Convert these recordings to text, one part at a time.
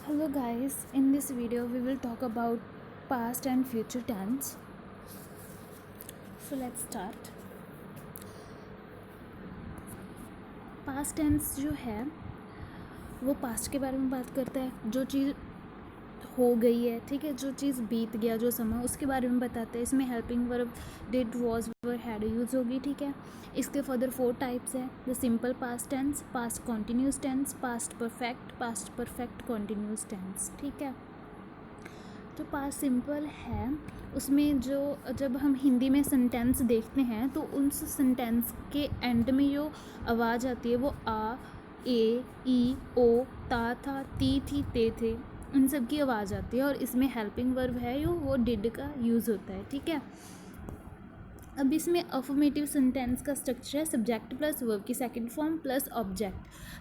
Hello guys, in this video we will talk about past and future tense. So let's start. Past tense जो है वो past के बारे में बात करता है, जो चीज़ हो गई है, ठीक है, जो चीज़ बीत गया, जो समय, उसके बारे में बताते हैं. इसमें helping verb did, was, were, had use होगी, ठीक है. इसके फर्दर 4 टाइप्स है. The simple past tense, past continuous tense, past perfect continuous tense, ठीक है. जो पास्ट सिंपल है उसमें जो जब हम हिंदी में सेंटेंस देखते हैं तो उस सेंटेंस के एंड में जो आवाज़ आती है वो आ, ए, ई, ओ, ता, था, ती, थी, ते, थे, उन सब की आवाज़ आती है. और इसमें हेल्पिंग वर्ब है जो वो डिड का यूज़ होता है, ठीक है. अब इसमें अफर्मेटिव सेंटेंस का स्ट्रक्चर है सब्जेक्ट प्लस वर्ब की सेकंड फॉर्म प्लस ऑब्जेक्ट.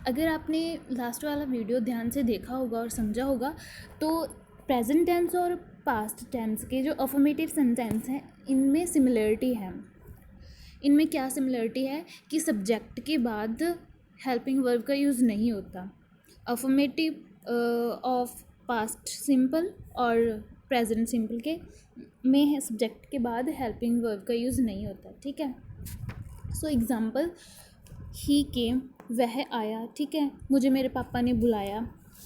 अगर आपने लास्ट वाला वीडियो ध्यान से देखा होगा और समझा होगा तो प्रेजेंट टेंस और पास्ट टेंस के जो अफर्मेटिव सेंटेंस हैं इनमें सिमिलरिटी है. इनमें क्या सिमिलरिटी है कि सब्जेक्ट के बाद हेल्पिंग वर्ब का यूज़ नहीं होता. अफर्मेटिव ऑफ पास्ट सिंपल और प्रेजेंट सिंपल के में है सब्जेक्ट के बाद हेल्पिंग वर्ब का यूज़ नहीं होता, ठीक है. सो एग्ज़ाम्पल, ही केम, वह आया, ठीक है, मुझे मेरे पापा ने बुलाया,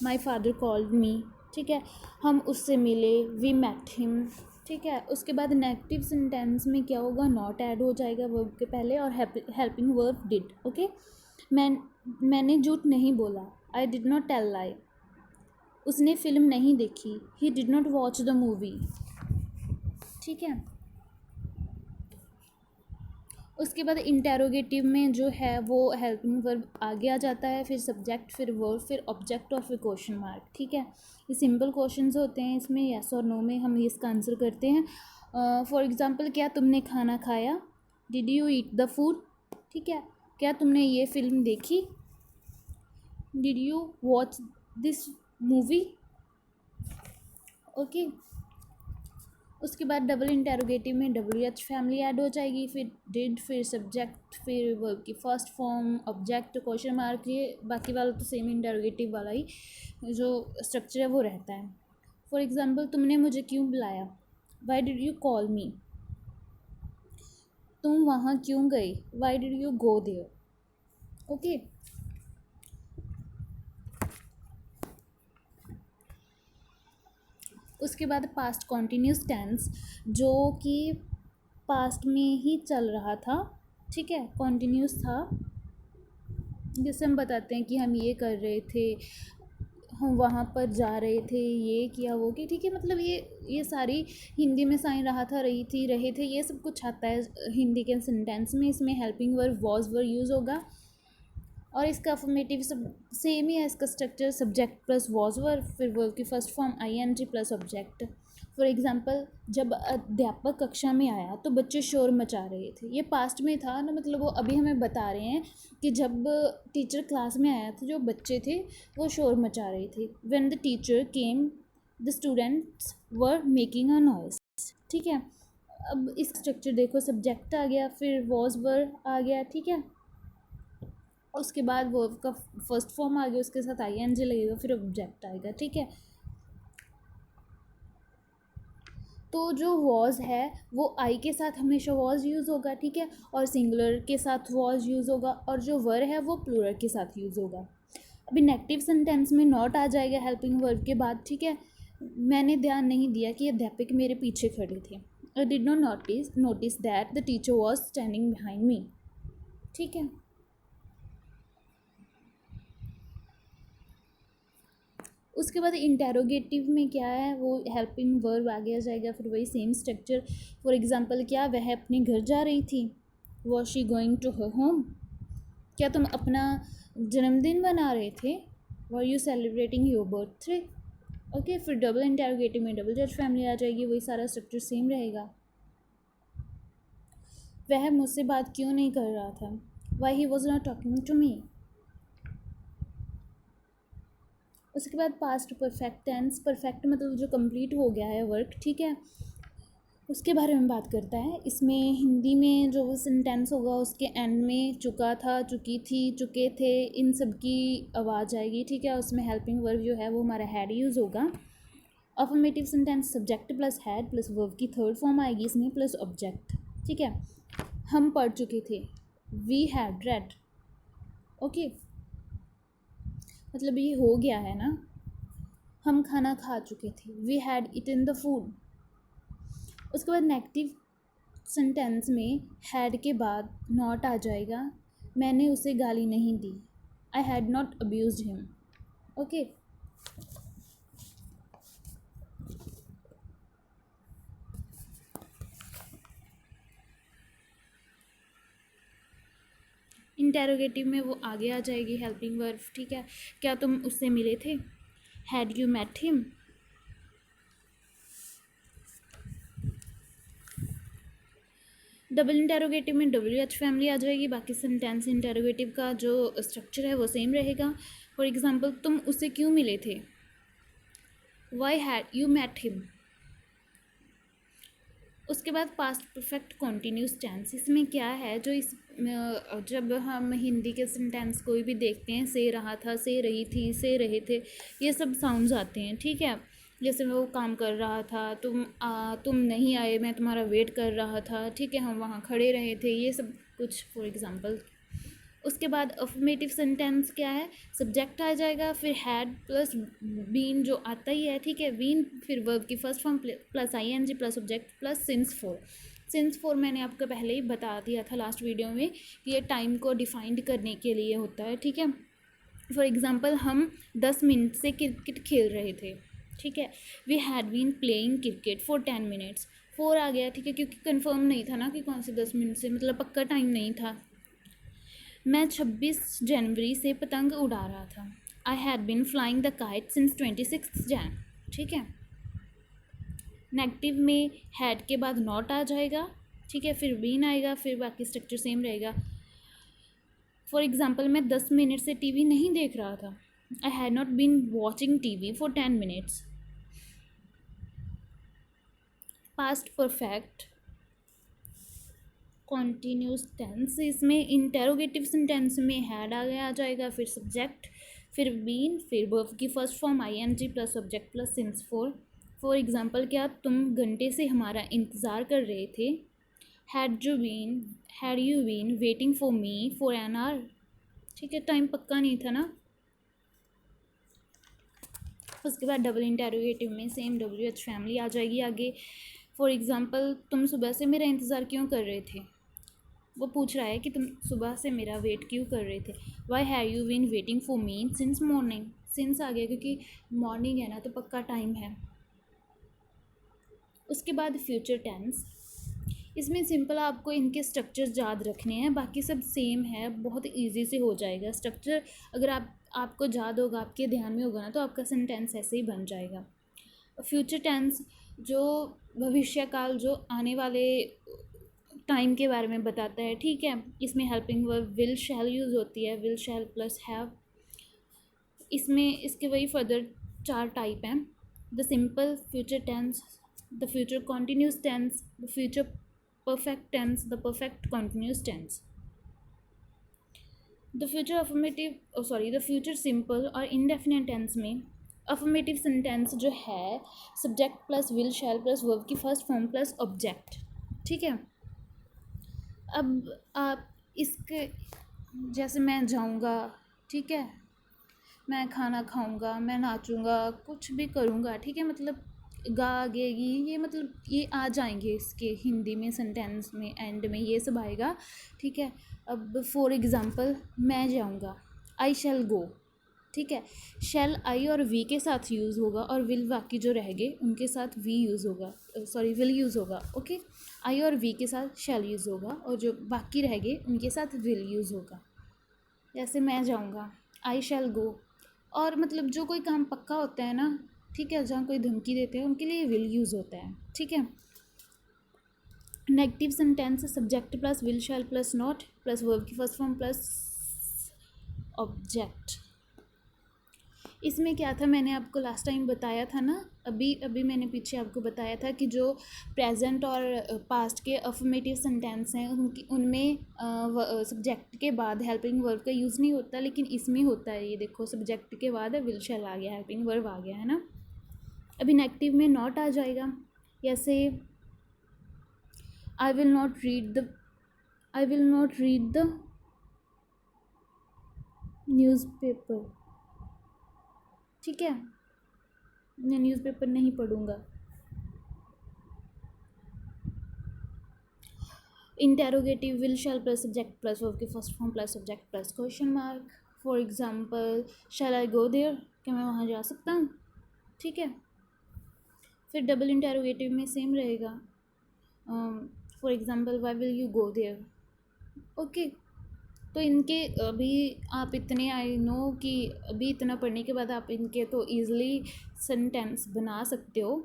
माई फादर कॉल्ड मी, ठीक है, हम उससे मिले, वी मेट हिम, ठीक है. उसके बाद नेगेटिव सेंटेंस में क्या होगा, नॉट ऐड हो जाएगा वर्ब के पहले और हेल्पिंग वर्ब डिड, ओके. मैंने झूठ नहीं बोला, I did not tell lie. उसने फिल्म नहीं देखी, he did not watch the movie, ठीक है. उसके बाद इंटेरोगेटिव में जो है वो हेल्पिंग वर्ब आगे आ जाता है, फिर सब्जेक्ट, फिर वर्ब, फिर ऑब्जेक्ट और फिर क्वेश्चन मार्क, ठीक है. ये सिंपल क्वेश्चंस होते हैं, इसमें यस और नो में हम इसका आंसर करते हैं. फॉर एग्जांपल, क्या तुमने खाना खाया, did you eat the food, ठीक है. क्या तुमने ये फिल्म देखी, did you watch this movie, okay. उसके बाद डबल इंटेरोगेटिव में WH फैमिली ऐड हो जाएगी, फिर डिड, फिर सब्जेक्ट, फिर वर्ब की first form, object, question mark. ये बाकी वाला तो सेम इंटेरोगेटिव वाला ही जो स्ट्रक्चर है वो रहता है. फॉर एग्जांपल, तुमने मुझे क्यों बुलाया, why did you call me. तुम वहाँ क्यों गई, why did you go there, okay. उसके बाद पास्ट कॉन्टिन्यूस टेंस, जो कि पास्ट में ही चल रहा था, ठीक है, कॉन्टिन्यूस था. जैसे हम बताते हैं कि हम ये कर रहे थे, हम वहाँ पर जा रहे थे, ये किया, वो किया, ठीक है. मतलब ये सारी हिंदी में साइन रहा था, रही थी, रहे थे, ये सब कुछ आता है हिंदी के सेंटेंस में. इसमें helping verb was were use होगा और इसका अफर्मेटिव सब सेम ही है. इसका structure subject plus was were, फिर वर्ब की first form ING plus object. For example, जब अध्यापक कक्षा में आया तो बच्चे शोर मचा रहे थे. ये पास्ट में था ना, मतलब वो अभी हमें बता रहे हैं कि जब टीचर क्लास में आया था जो बच्चे थे वो शोर मचा रहे थे. When the teacher came the students were making a noise, ठीक है. अब इस स्ट्रक्चर देखो, सब्जेक्ट आ गया, फिर वॉज वर आ गया, ठीक है. उसके बाद वर्ब का फर्स्ट फॉर्म आ गया, उसके साथ ING लगेगा, फिर ऑब्जेक्ट आएगा, ठीक है. तो जो वॉज है वो आई के साथ हमेशा वॉज यूज़ होगा, ठीक है, और सिंगुलर के साथ वॉज यूज़ होगा, और जो वर है वो प्लूरल के साथ यूज़ होगा. अभी नेगेटिव सेंटेंस में नॉट आ जाएगा हेल्पिंग वर्ब के बाद, ठीक है. मैंने ध्यान नहीं दिया कि अध्यापक मेरे पीछे खड़े थे, आई did not notice that the teacher was standing behind me, ठीक है. उसके बाद इंटेरोगेटिव में क्या है, वो हेल्पिंग वर्ब आगे आ जाएगा, फिर वही सेम स्ट्रक्चर. फॉर एग्जांपल, क्या वह अपने घर जा रही थी, was she going to her home. क्या तुम अपना जन्मदिन मना रहे थे, were you celebrating your birthday, okay. फिर डबल इंटेरोगेटिव में WH फैमिली आ जाएगी, वही सारा स्ट्रक्चर सेम रहेगा. वह मुझसे बात क्यों नहीं कर रहा था, why he was not talking to me. उसके बाद पास्ट परफेक्ट टेंस, परफेक्ट मतलब जो कंप्लीट हो गया है वर्क, ठीक है. उसके बारे में बात करता है। इसमें हिंदी में जो वो सेंटेंस होगा उसके एंड में चुका था, चुकी थी, चुके थे, इन सब की आवाज़ आएगी, ठीक है। उसमें हेल्पिंग वर्ब जो है वो हमारा हैड यूज़ होगा। Affirmative sentence subject plus had plus verb की थर्ड फॉर्म आएगी इसमें प्लस ऑब्जेक्ट, ठीक है। हम पढ़ चुके थे, वी हैड रेड, ओके, मतलब ये हो गया है ना। हम खाना खा चुके थे, we had eaten the food. उसके बाद नेगेटिव सेंटेंस में हैड के बाद नॉट आ जाएगा। मैंने उसे गाली नहीं दी, I had not abused him, okay. Interrogative में वो आगे आ जाएगी हेल्पिंग वर्ब, ठीक है। क्या तुम उससे मिले थे, had you met him. Double interrogative में WH फैमिली आ जाएगी। बाकी सेंटेंस इंटेरोगेटिव का जो स्ट्रक्चर है वो सेम रहेगा। फॉर एग्जांपल, तुम उससे क्यों मिले थे, why had you met him. उसके बाद पास्ट परफेक्ट कॉन्टीन्यूस टेंस, इसमें क्या है, जो इस जब हम हिंदी के सेंटेंस कोई भी देखते हैं, से रहा था, से रही थी, से रहे थे, ये सब साउंड्स आते हैं, ठीक है। जैसे मैं वो काम कर रहा था, तुम नहीं आए, मैं तुम्हारा वेट कर रहा था, ठीक है, हम वहाँ खड़े रहे थे, ये सब कुछ फॉर एग्जांपल। उसके बाद अफर्मेटिव सेंटेंस क्या है, सब्जेक्ट आ जाएगा, फिर हैड प्लस बीन जो आता ही है, ठीक है, बीन, फिर वर्ब की first form plus ING plus object plus since four. Since four मैंने आपको पहले ही बता दिया था लास्ट वीडियो में कि ये टाइम को डिफाइंड करने के लिए होता है, ठीक है। फॉर एग्जांपल, हम 10 मिनट से क्रिकेट खेल रहे थे, ठीक है। We had been playing cricket for 10 minutes. 4 आ गया, ठीक है, क्योंकि कंफर्म नहीं था ना कि कौन से 10 मिनट से, मतलब पक्का टाइम नहीं था। मैं 26 जनवरी से पतंग उड़ा रहा था, I had been flying the kite since 26 Jain, ठीक है। नेगेटिव में हैड के बाद नॉट आ जाएगा, ठीक है, फिर बीन आएगा, फिर बाकी स्ट्रक्चर सेम रहेगा। फॉर एग्जाम्पल, मैं 10 मिनट से TV नहीं देख रहा था, I had not been watching TV for 10 minutes. Past perfect continuous tense, इसमें इंटेरोगेटिव सेंटेंस में हैड आगे आ जाएगा, फिर सब्जेक्ट, फिर बीन, फिर वर्ब की first form ING plus object plus since for. For example, क्या तुम घंटे से हमारा इंतज़ार कर रहे थे, had you been waiting for me for an hour, ठीक है, टाइम पक्का नहीं था ना। उसके बाद डबल इंटेरोगेटिव में सेम WH फैमिली आ जाएगी आगे। फॉर एग्जांपल, तुम सुबह से मेरा इंतज़ार क्यों कर रहे थे, वो पूछ रहा है कि तुम सुबह से मेरा वेट क्यों कर रहे थे, why have you been waiting for me since morning. Since आ गया क्योंकि मॉर्निंग है ना, तो पक्का टाइम है। उसके बाद फ्यूचर टेंस, इसमें सिंपल आपको इनके स्ट्रक्चर्स याद रखने हैं, बाकी सब सेम है, बहुत इजी से हो जाएगा स्ट्रक्चर। अगर आपको याद होगा, आपके ध्यान में होगा ना, तो आपका सेंटेंस ऐसे ही बन जाएगा। फ्यूचर टेंस जो भविष्य काल, जो आने वाले टाइम के बारे में बताता है, ठीक है। इसमें helping verb will shall use होती है, विल शैल प्लस हैव। इसमें इसके वही फर्दर 4 टाइप हैं, the simple future tense, the future continuous tense, the future perfect tense, the perfect continuous tense. The future simple और इनडेफिनेट टेंस में affirmative sentence जो है, subject plus will shall plus verb की first form plus object, ठीक है। अब आप इसके, जैसे मैं जाऊंगा, ठीक है, मैं खाना खाऊंगा, मैं नाचूंगा, कुछ भी करूंगा, ठीक है, मतलब गेगी, ये मतलब ये आ जाएंगे इसके हिंदी में सेंटेंस में एंड में ये सब आएगा, ठीक है। अब फॉर एग्जांपल, मैं जाऊंगा, आई शैल गो, ठीक है। शैल आई और वी के साथ यूज़ होगा, और विल बाकी जो रह गए उनके साथ वी यूज़ होगा, विल यूज़ होगा, ओके। आई और वी के साथ शैल यूज़ होगा, और जो बाकी रह गए उनके साथ विल यूज़ होगा। जैसे मैं जाऊंगा, आई शैल गो। और मतलब जो कोई काम पक्का होता है ना, ठीक है, जहाँ कोई धमकी देते हैं उनके लिए विल यूज़ होता है, ठीक है। Negative sentence, subject plus will shall plus not plus verb की फर्स्ट फॉर्म प्लस ऑब्जेक्ट। इसमें क्या था, मैंने आपको लास्ट टाइम बताया था ना, अभी अभी मैंने पीछे आपको बताया था कि जो प्रेजेंट और पास्ट के अफर्मेटिव सेंटेंस हैं उनमें सब्जेक्ट के बाद हेल्पिंग वर्ब का यूज़ नहीं होता, लेकिन इसमें होता है। ये देखो, सब्जेक्ट के बाद विल शैल आ गया, हेल्पिंग वर्ब आ गया, है ना। अभी नेगेटिव में नॉट आ जाएगा, जैसे I will not read the newspaper, ठीक है, मैं न्यूज़पेपर नहीं पढ़ूँगा। Interrogative will shall plus subject plus verb के first form plus subject plus question mark. For example, shall I go there, क्या मैं वहाँ जा सकता हूँ, ठीक है। फिर डबल इंटेरोगेटिव में सेम रहेगा, for example why will you go there, okay. तो इनके अभी आप इतने, आई नो कि अभी इतना पढ़ने के बाद आप इनके तो ईज़िली सेंटेंस बना सकते हो।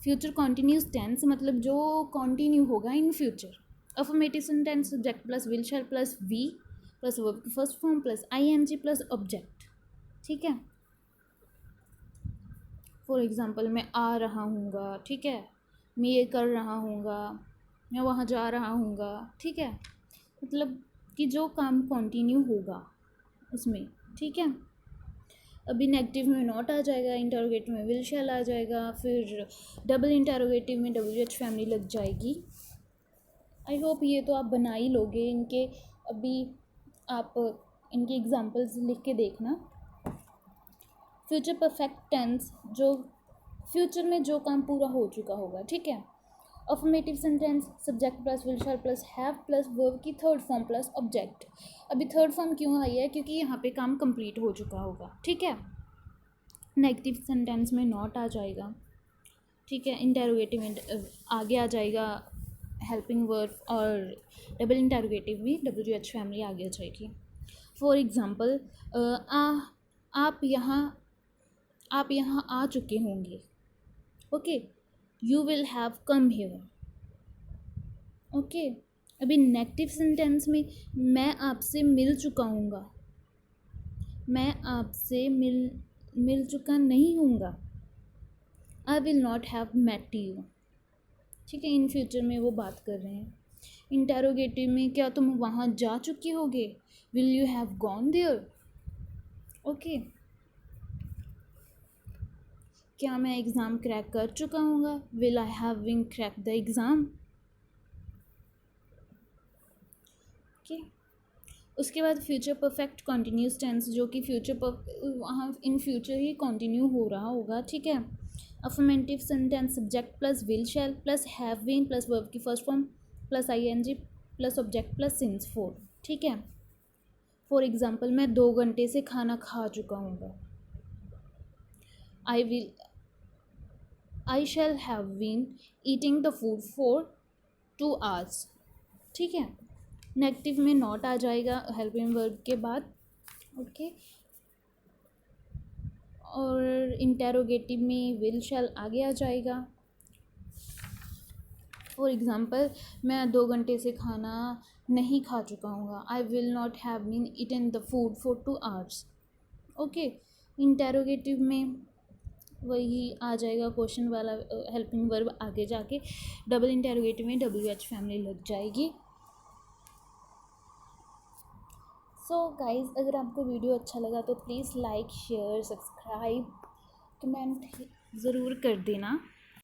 फ्यूचर कॉन्टीन्यूस टेंस मतलब जो कॉन्टीन्यू होगा in future. Affirmative sentence subject plus will shall plus V plus verb की first form plus ING plus object, ठीक है। फॉर एग्जांपल, मैं आ रहा हूँगा, ठीक है, मैं ये कर रहा हूँगा, मैं वहाँ जा रहा हूँगा, ठीक है। मतलब कि जो काम कंटिन्यू होगा उसमें, ठीक है। अभी नेगेटिव में नॉट आ जाएगा, इंटरोगेटिव में विल शैल आ जाएगा, फिर डबल इंटरोगेटिव में WH फैमिली लग जाएगी। आई होप ये तो आप बना ही लोगे इनके। अभी आप इनके एग्जांपल्स लिख के देखना। फ्यूचर परफेक्ट टेंस, जो फ्यूचर में जो काम पूरा हो चुका होगा, ठीक है। Affirmative sentence subject plus will shall plus have plus verb की थर्ड फॉर्म प्लस ऑब्जेक्ट। अभी थर्ड फॉर्म क्यों आई है, क्योंकि यहाँ पे काम कंप्लीट हो चुका होगा, ठीक है। नेगेटिव सेंटेंस में नॉट आ जाएगा, ठीक है। इंटेरोगेटिव में आगे आ जाएगा हेल्पिंग वर्ब, और डबल इंटेरोगेटिव में WH फैमिली आगे आ जाएगी। फॉर एग्जांपल, आप यहाँ आ चुके होंगे, okay, you will have come here, okay. अभी नेगेटिव सेंटेंस में मैं आपसे मिल चुका हूँगा, मैं आपसे मिल चुका नहीं हूँगा, I will not have met you, ठीक है। इन फ्यूचर में वो बात कर रहे हैं। इंटेरोगेटिव में क्या तुम वहाँ जा चुके होगे, will you have gone there, okay. क्या मैं एग्ज़ाम क्रैक कर चुका हूँगा, will I have been crack the exam, okay. उसके बाद फ्यूचर परफेक्ट कॉन्टीन्यूस टेंस, जो कि फ्यूचर वहाँ इन फ्यूचर ही कॉन्टीन्यू हो रहा होगा, ठीक है। Affirmative sentence subject plus will shall plus have been plus verb की first form plus ING plus object plus since four, ठीक है। फॉर एग्जांपल, मैं 2 घंटे से खाना खा चुका हूँगा, I shall have been eating the food for 2 hours, ठीक है। नेगेटिव में नॉट आ जाएगा हेल्पिंग वर्ब के बाद, ओके। और इंटेरोगेटिव में विल शैल आगे आ जाएगा। फॉर एग्ज़ाम्पल, मैं 2 घंटे से खाना नहीं खा चुका हूँगा, I will not have been eaten the food for 2 hours, okay. Interrogative में वही आ जाएगा क्वेश्चन वाला हेल्पिंग वर्ब आगे जाके। डबल इंटेरोगेटिव में WH फैमिली लग जाएगी। सो गाइज़, अगर आपको वीडियो अच्छा लगा तो please like share subscribe comment ज़रूर कर देना।